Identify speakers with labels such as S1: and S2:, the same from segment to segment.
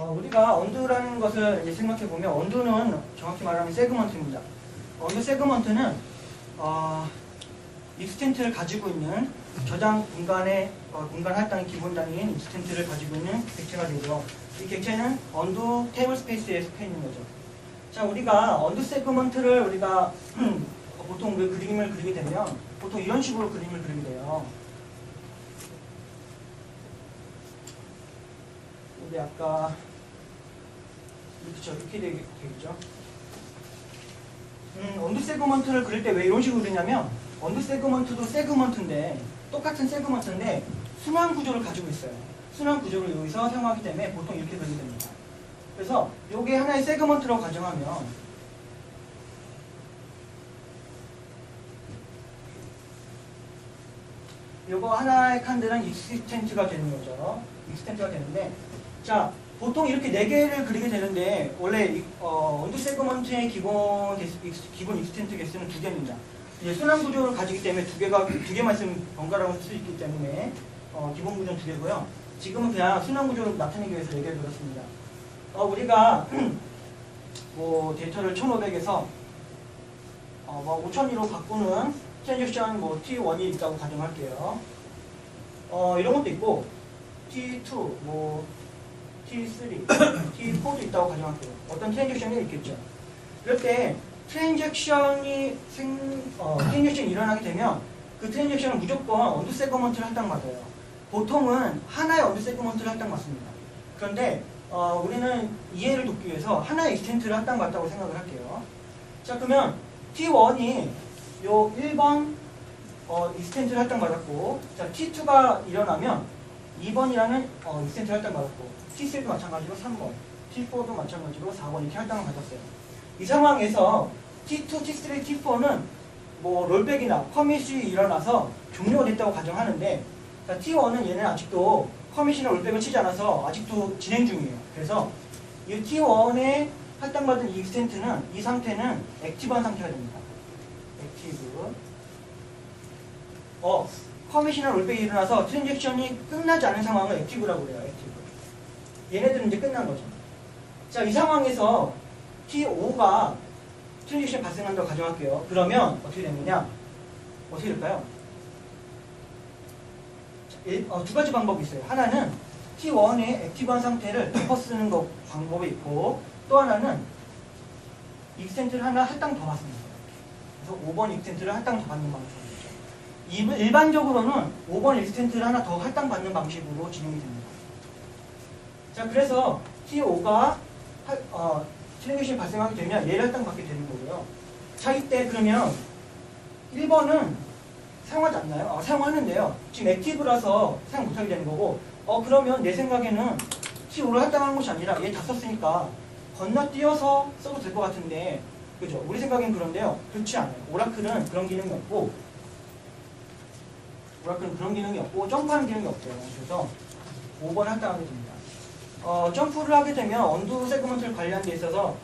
S1: 우리가 언두라는 것을 이제 생각해 보면 언두는 정확히 말하면 세그먼트입니다. 언두 세그먼트는 익스텐트를 가지고 있는 저장 공간의 공간 할당의 기본 단위인 익스텐트를 가지고 있는 객체가 되고요. 이 객체는 언두 테이블 스페이스에 속해 있는 거죠. 자, 우리가 언두 세그먼트를 우리가 보통 우리 그림을 그리게 되면 보통 이런 식으로 그림을 그리게 돼요. 근데 아까 이렇게 되겠죠. 언두 세그먼트를 그릴 때 왜 이런 식으로 그리냐면 언두 세그먼트도 세그먼트인데 똑같은 세그먼트인데 순환 구조를 가지고 있어요. 순환 구조를 여기서 사용하기 때문에 보통 이렇게 그리게 됩니다. 그래서 이게 하나의 세그먼트라고 가정하면 요거 하나의 칸들은 익스텐트가 되는 거죠. 익스텐트가 되는데 자, 보통 이렇게 4개를 그리게 되는데 원래 언두 세그먼트의 기본 익스텐트 개수는 2개입니다. 이제 순환 구조를 가지기 때문에 2개만 있으면 번갈아 쓸 수 있기 때문에 기본 구조는 2개고요. 지금은 그냥 순환 구조를 나타내기 위해서 4개를 그렸습니다. 우리가 뭐 데이터를 1500에서 5002로 바꾸는 트랜잭션 T1이 있다고 가정할게요. 이런 것도 있고 T2, T3, T4도 있다고 가정할게요. 어떤 트랜잭션이 있겠죠. 그럴 때 트랜잭션이 일어나게 되면 그 트랜잭션은 무조건 언두 세그먼트를 할당받아요. 보통은 하나의 언두 세그먼트를 할당받습니다. 그런데 우리는 이해를 돕기 위해서 하나의 익스텐트를 할당받다고 생각을 할게요. 자, 그러면 T1이 요 1번 익스텐트를 할당받았고, 자, T2가 일어나면 2번이라는 익스텐트를 할당받았고, T3도 마찬가지로 3번, T4도 마찬가지로 4번 이렇게 할당을 받았어요. 이 상황에서 T2, T3, T4는 뭐 롤백이나 커밋이 일어나서 종료가 됐다고 가정하는데, 자, T1은 얘는 아직도 커밋이나 롤백을 치지 않아서 아직도 진행 중이에요. 그래서 이 T1에 할당받은 이 익스텐트는 이 상태는 액티브한 상태가 됩니다. 액티브. 커밋이나 롤백이 일어나서 트랜잭션이 끝나지 않은 상황을 액티브라고 그래요. 액티브. 얘네들은 이제 끝난 거죠. 자, 이 상황에서 T5가 트랜잭션이 발생한다고 가정할게요. 그러면 어떻게 되느냐? 어떻게 될까요? 두 가지 방법이 있어요. 하나는 T1의 액티브한 상태를 덮어 쓰는 방법이 있고, 또 하나는 익스텐트를 하나 할당 더 받습니다. 그래서 5번 익스텐트를 할당 더 받는 방식이죠. 일반적으로는 5번 익스텐트를 하나 더 할당 받는 방식으로 진행이 됩니다. 자, 그래서 T5가 트랜잭션이 발생하게 되면 얘를 할당 받게 되는 거고요. 자, 이때 그러면 1번은 사용하지 않나요? 사용하는데요. 지금 액티브라서 사용 못하게 되는 거고, 그러면 내 생각에는 T5를 할당하는 것이 아니라 얘 다 썼으니까 건너뛰어서 써도 될 것 같은데, 그죠? 우리 생각엔 그런데요. 그렇지 않아요. 오라클은 그런 기능이 없고, 점프하는 기능이 없어요. 그래서 5번 할당하게 됩니다. 점프를 하게 되면 언두 세그먼트를 관리하는 데 있어서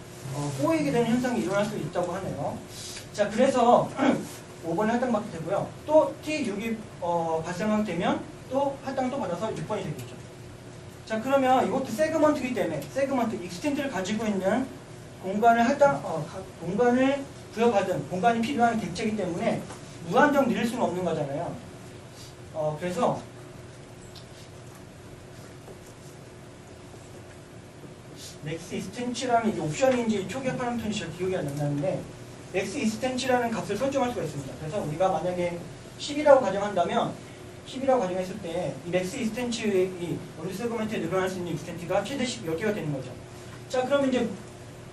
S1: 꼬이게 되는 현상이 일어날 수 있다고 하네요. 자, 그래서 5번에 할당받게 되고요. 또 T6이 발생하게 되면 또 할당 또 받아서 6번이 되겠죠. 자, 그러면 이것도 세그먼트이기 때문에 세그먼트, 익스텐트를 가지고 있는 공간을 공간을 부여받은 공간이 필요한 객체이기 때문에 무한정 늘릴 수는 없는 거잖아요. 그래서 맥스 익스텐치라는 이게 옵션인지 초기화 파라미터인지 잘 기억이 안 나는데 맥스 익스텐치라는 값을 설정할 수가 있습니다. 그래서 우리가 만약에 10이라고 가정한다면 10이라고 가정했을 때 이 맥스 익스텐치 언두 세그먼트에 늘어날 수 있는 익스텐트가 최대 10개가 되는 거죠. 자, 그러면 이제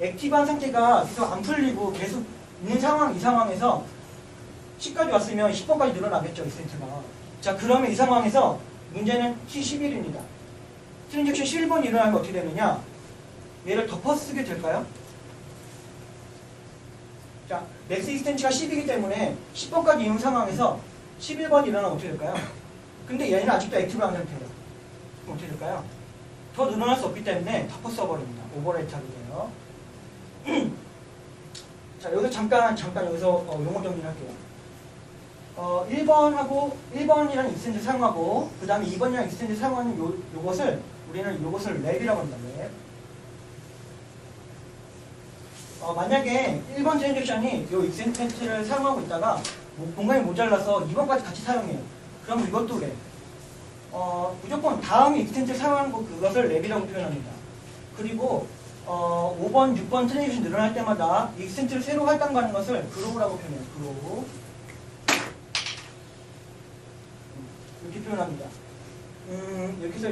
S1: 액티브한 상태가 계속 안 풀리고 계속 있는 이 상황에서 10까지 왔으면 10번까지 늘어나겠죠, 익스텐트가. 자, 그러면 이 상황에서 문제는 T11입니다. 트랜잭션 11번이 일어나면 어떻게 되느냐? 얘를 덮어쓰게 될까요? 자, 맥스 익스텐치가 10이기 때문에 10번까지 있는 상황에서 11번이 일어나면 어떻게 될까요? 근데 얘는 아직도 액티브한 상태예요. 그럼 어떻게 될까요? 더 늘어날 수 없기 때문에 덮어 써버립니다. 오버레이트 하게 돼요. 자, 여기서 잠깐 여기서 용어 정리를 할게요. 1번이라는 익스텐트 사용하고 그 다음에 2번이라는 익스텐트 사용하는 요것을 우리는 요것을 랩이라고 합니다. 만약에 1번 트랜잭션이 요 익스텐트를 사용하고 있다가 공간이 모자라서 2번까지 같이 사용해요. 그럼 이것도 그래. 무조건 다음에 익스텐트를 사용하는 그것을 랩이라고 표현합니다. 그리고 5번, 6번 트랜잭션 늘어날 때마다 익스텐트를 새로 할당하는 것을 그로브라고 표현해요. 그로브. 이렇게 표현합니다. 이렇게 해서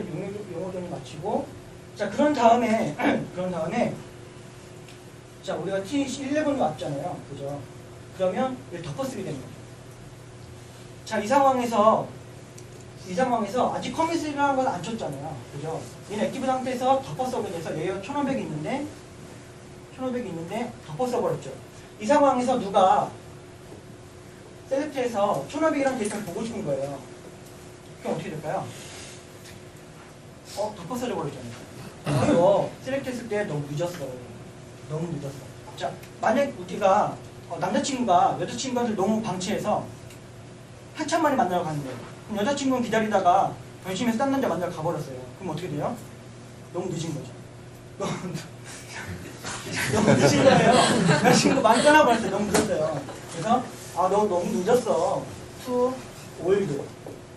S1: 용어 정리 마치고, 자, 그런 다음에 자, 우리가 T11이 왔잖아요. 그죠? 그러면 이걸 덮어쓰게 되는 거죠. 자, 이 상황에서 아직 커밋이라는 건 안 쳤잖아요. 그죠? 얘는 액티브 상태에서 덮어서게 돼서 얘가 1500이 있는데 덮어서버렸죠. 이 상황에서 누가 셀렉트해서 1500이라는 데이터를 보고 싶은 거예요. 그럼 어떻게 될까요? 덮어서져 버렸잖아요. 이거 셀렉트했을 때 너무 늦었어. 자, 만약 우리가 남자친구가 여자친구한테 너무 방치해서 한참 만에 만나러 가는 거예요. 그럼 여자친구는 기다리다가 변심해서 딴 남자 만나러 가버렸어요. 그럼 어떻게 돼요? 너무 늦은 거죠. 너무 늦은 거예요. 여자친구 많이 떠나버렸어요. 너무 늦었어요. 그래서 너 너무 늦었어. too old.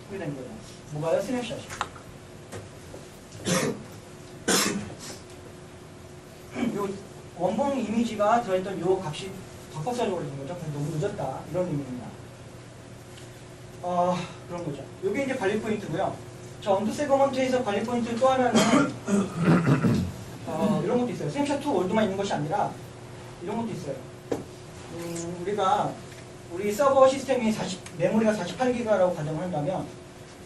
S1: 그게 된 거예요. 뭐가요? 스냅샷이. 요 원본 이미지가 들어있던 요 값이 덮어서져 버리는 거죠. 그래서 너무 늦었다. 이런 의미입니다. 그런 거죠. 요게 이제 관리 포인트고요. 저 언두 세그먼트에서 관리 포인트 또 하나는 이런 것도 있어요. 스냅샷 2 올드만 있는 것이 아니라 이런 것도 있어요. 우리 서버 시스템이 메모리가 48기가라고 가정을 한다면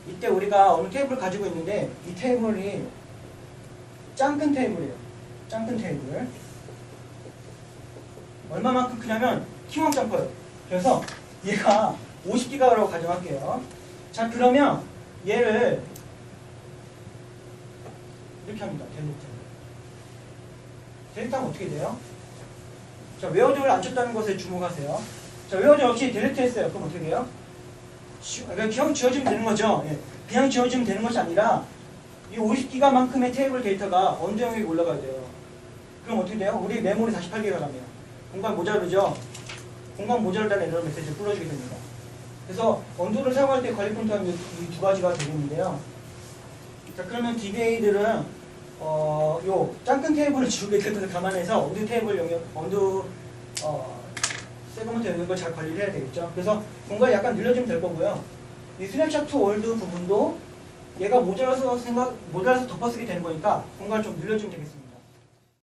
S1: 이때 우리가 어느 테이블을 가지고 있는데 이 테이블이 짱큰 테이블이에요. 짱큰 테이블. 얼마만큼 크냐면 키만큼 커요. 그래서 얘가 50기가라고 가정할게요. 자, 그러면 얘를 이렇게 합니다. 델리트하면 어떻게 돼요? 자, 웨어조를 안 쳤다는 것에 주목하세요. 자, 웨어조 없이 델리트 했어요. 그럼 어떻게 돼요? 그냥 지워지면 되는 거죠. 예. 그냥 지워지면 되는 것이 아니라 이 50기가만큼의 테이블 데이터가 언제 영역에 올라가야 돼요. 그럼 어떻게 돼요? 우리 메모리 48기가 가면 공간 모자르죠? 공간 모자르다는 에러 메시지를 불러주게 됩니다. 그래서 언도를 사용할 때 관리 포인트가 이 두 가지가 되겠는데요. 자, 그러면 DBA들은 요 짱큰 테이블을 지우게 될 것을 감안해서 언두 테이블 영역, 언두 세그먼트 영역을 잘 관리를 해야 되겠죠. 그래서 공간이 약간 늘려주면 될 거고요. 이 스냅샷 2 월드 부분도 얘가 모자라서 덮어쓰게 되는 거니까 공간을 좀 늘려주면 되겠습니다.